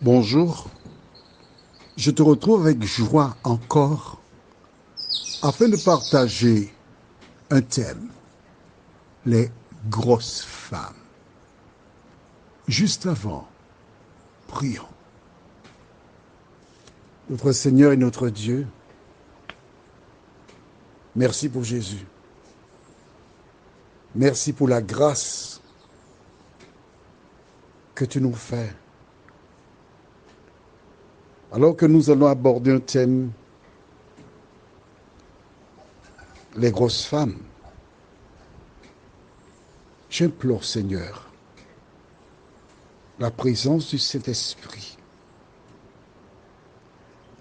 Bonjour, je te retrouve avec joie encore afin de partager un thème, les grosses femmes. Juste avant, prions. Notre Seigneur et notre Dieu, merci pour Jésus. Merci pour la grâce que tu nous fais. Alors que nous allons aborder un thème, les grosses femmes, j'implore, Seigneur, la présence du Saint-Esprit,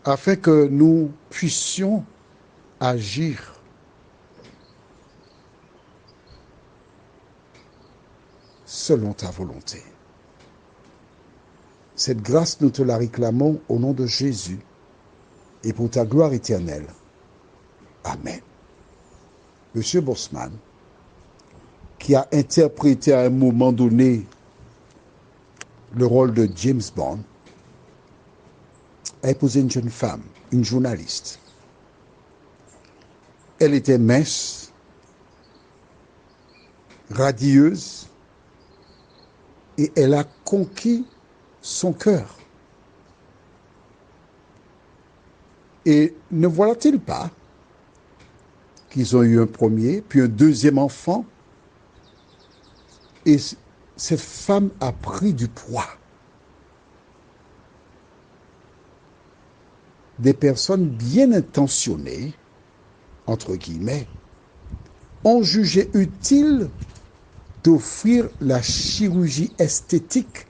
afin que nous puissions agir selon ta volonté. Cette grâce, nous te la réclamons au nom de Jésus et pour ta gloire éternelle. Amen. Monsieur Bosman, qui a interprété à un moment donné le rôle de James Bond, a épousé une jeune femme, une journaliste. Elle était mince, radieuse, et elle a conquis son cœur. Et ne voilà-t-il pas qu'ils ont eu un premier, puis un deuxième enfant, et cette femme a pris du poids. Des personnes bien intentionnées, entre guillemets, ont jugé utile d'offrir la chirurgie esthétique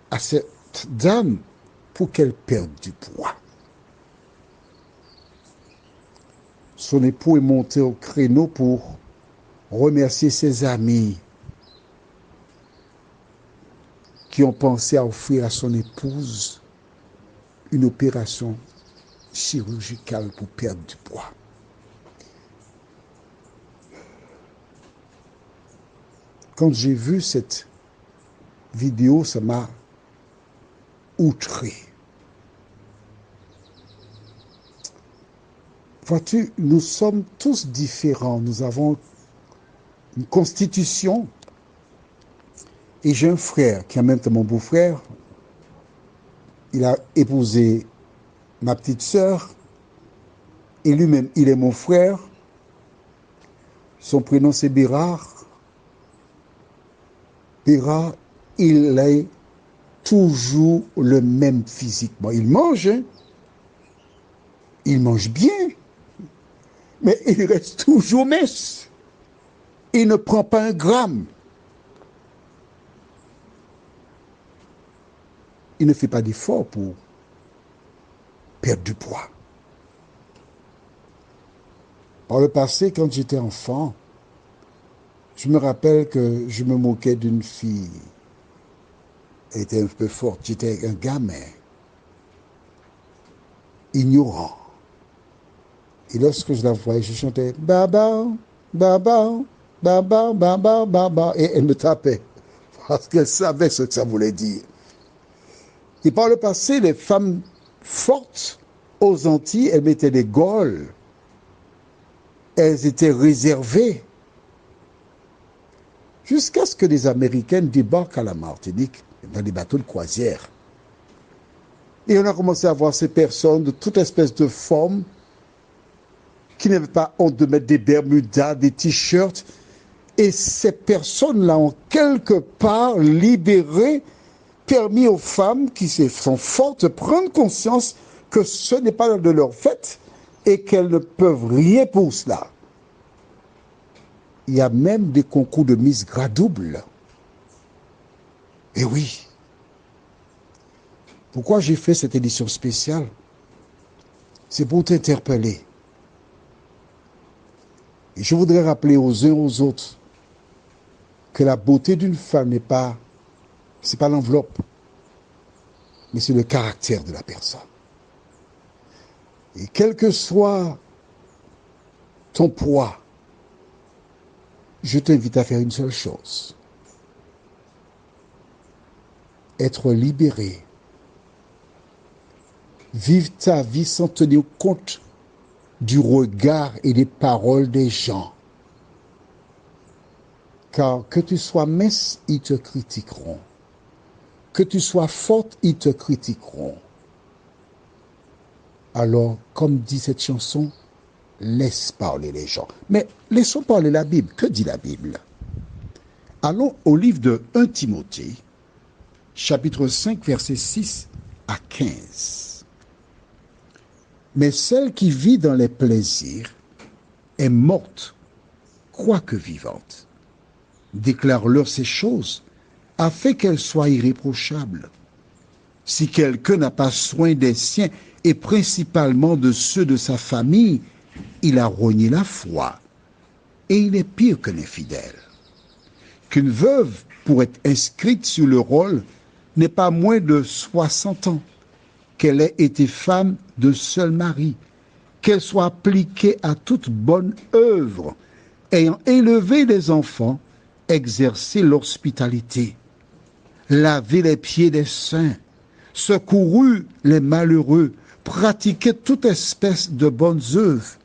à cette dame pour qu'elle perde du poids. Son époux est monté au créneau pour remercier ses amis qui ont pensé à offrir à son épouse une opération chirurgicale pour perdre du poids. Quand j'ai vu cette vidéo, ça m'a outré. Vois-tu, nous sommes tous différents. Nous avons une constitution. Et j'ai un frère qui est en même temps mon beau-frère. Il a épousé ma petite sœur. Et lui-même, il est mon frère. Son prénom, c'est Bérard. Bérard, il a toujours le même physiquement. Il mange, hein? Il mange bien. Mais il reste toujours mince. Il ne prend pas un gramme. Il ne fait pas d'effort pour perdre du poids. Par le passé, quand j'étais enfant, je me rappelle que je me moquais d'une fille. Elle était un peu forte. J'étais un gamin, ignorant. Et lorsque je la voyais, je chantais « Baba, Baba, Baba, Baba, Baba » et elle me tapait parce qu'elle savait ce que ça voulait dire. Et par le passé, les femmes fortes aux Antilles, elles mettaient des gaules. Elles étaient réservées. Jusqu'à ce que les Américaines débarquent à la Martinique dans des bateaux de croisière. Et on a commencé à voir ces personnes de toute espèce de forme qui n'avaient pas honte de mettre des bermudas, des t-shirts. Et ces personnes-là ont quelque part libéré, permis aux femmes qui sont fortes de prendre conscience que ce n'est pas de leur fait et qu'elles ne peuvent rien pour cela. Il y a même des concours de Miss Gradouble. Et oui. Pourquoi j'ai fait cette édition spéciale? C'est pour t'interpeller. Et je voudrais rappeler aux uns aux autres que la beauté d'une femme c'est pas l'enveloppe, mais c'est le caractère de la personne. Et quel que soit ton poids, je t'invite à faire une seule chose. Être libéré vivre ta vie sans tenir compte du regard et des paroles des gens. Car que tu sois mince, ils te critiqueront. Que tu sois forte, ils te critiqueront. Alors, comme dit cette chanson, laisse parler les gens. Mais laissons parler la Bible. Que dit la Bible? Allons au livre de 1 Timothée, chapitre 5, versets 6 à 15. Mais celle qui vit dans les plaisirs est morte, quoique vivante. Déclare-leur ces choses, afin qu'elles soient irréprochables. Si quelqu'un n'a pas soin des siens, et principalement de ceux de sa famille, il a rogné la foi, et il est pire qu'un infidèle. Qu'une veuve, pour être inscrite sur le rôle, n'ait pas moins de 60 ans, qu'elle ait été femme de seul mari, qu'elle soit appliquée à toute bonne œuvre, ayant élevé des enfants, exercé l'hospitalité, lavé les pieds des saints, secouru les malheureux, pratiqué toute espèce de bonnes œuvres,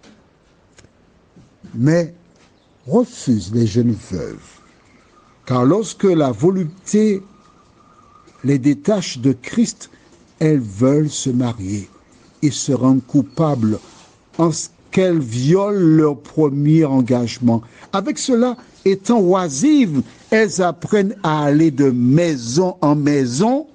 mais refuse les jeunes veuves, car lorsque la volupté les détache de Christ, elles veulent se marier et se rendent coupables en ce qu'elles violent leur premier engagement. Avec cela, étant oisives, elles apprennent à aller de maison en maison.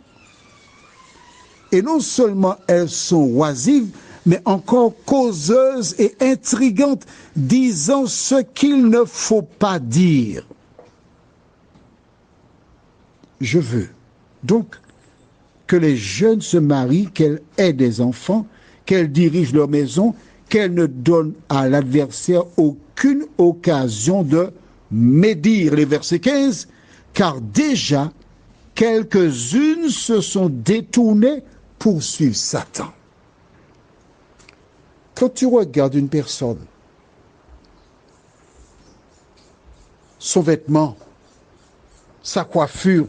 Et non seulement elles sont oisives, mais encore causeuses et intrigantes, disant ce qu'il ne faut pas dire. Je veux donc que les jeunes se marient, qu'elles aient des enfants, qu'elles dirigent leur maison, qu'elles ne donnent à l'adversaire aucune occasion de médire. Les versets 15, car déjà quelques-unes se sont détournées pour suivre Satan. Quand tu regardes une personne, son vêtement, sa coiffure,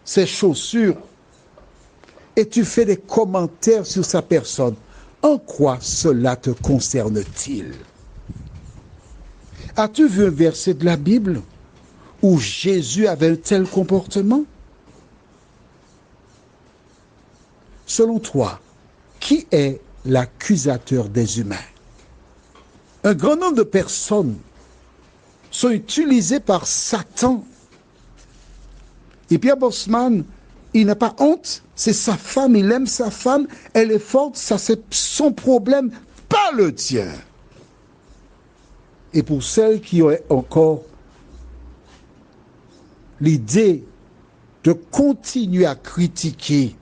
ses chaussures, et tu fais des commentaires sur sa personne, en quoi cela te concerne-t-il? As-tu vu un verset de la Bible où Jésus avait un tel comportement? Selon toi, qui est l'accusateur des humains? Un grand nombre de personnes sont utilisées par Satan. Et Pierre Bosman, il n'a pas honte, c'est sa femme, il aime sa femme, elle est forte, ça c'est son problème, pas le tien. Et pour celles qui ont encore l'idée de continuer à critiquer,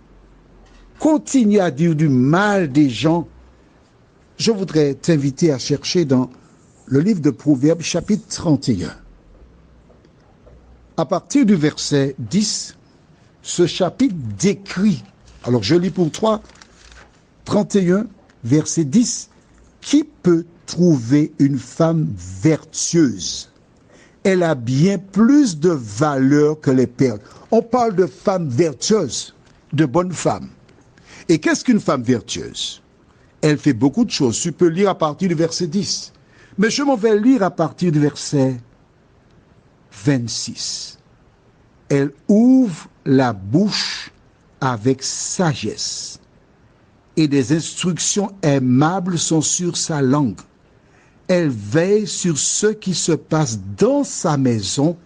continuer à dire du mal des gens, je voudrais t'inviter à chercher dans le livre de Proverbes, chapitre 31. À partir du verset 10, ce chapitre décrit, alors je lis pour toi, 31, verset 10, qui peut trouver une femme vertueuse? Elle a bien plus de valeur que les perles. On parle de femmes vertueuses, de bonnes femmes. Et qu'est-ce qu'une femme vertueuse? Elle fait beaucoup de choses. Tu peux lire à partir du verset 10. Mais je m'en vais lire à partir du verset 26. Elle ouvre la bouche avec sagesse, et des instructions aimables sont sur sa langue. Elle veille sur ce qui se passe dans sa maison,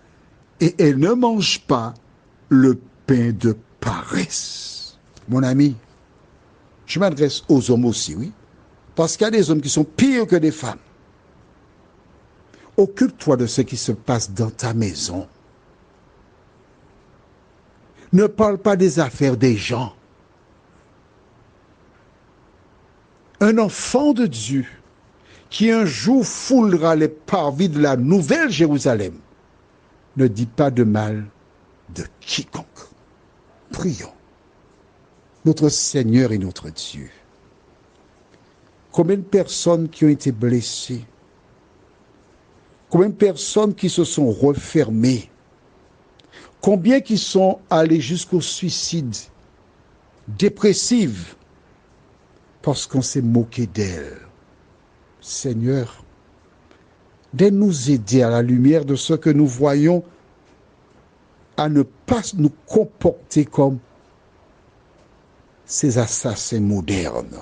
et elle ne mange pas le pain de paresse. Mon ami, je m'adresse aux hommes aussi, oui, parce qu'il y a des hommes qui sont pires que des femmes. Occupe-toi de ce qui se passe dans ta maison. Ne parle pas des affaires des gens. Un enfant de Dieu qui un jour foulera les parvis de la nouvelle Jérusalem ne dit pas de mal de quiconque. Prions. Notre Seigneur et notre Dieu. Combien de personnes qui ont été blessées? Combien de personnes qui se sont refermées? Combien qui sont allées jusqu'au suicide, dépressives, parce qu'on s'est moqué d'elle. Seigneur, de nous aider à la lumière de ce que nous voyons à ne pas nous comporter comme ces assassins modernes.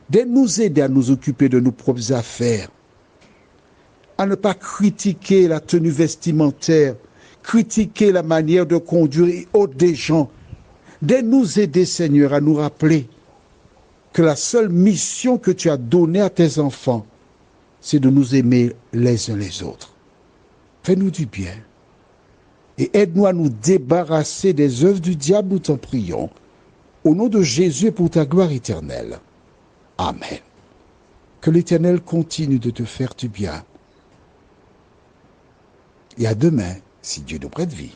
De nous aider à nous occuper de nos propres affaires, à ne pas critiquer la tenue vestimentaire, critiquer la manière de conduire et autres des gens. De nous aider, Seigneur, à nous rappeler que la seule mission que tu as donnée à tes enfants, c'est de nous aimer les uns les autres. Fais-nous du bien et aide-nous à nous débarrasser des œuvres du diable, nous t'en prions. Au nom de Jésus et pour ta gloire éternelle. Amen. Que l'Éternel continue de te faire du bien. Et à demain, si Dieu nous prête vie.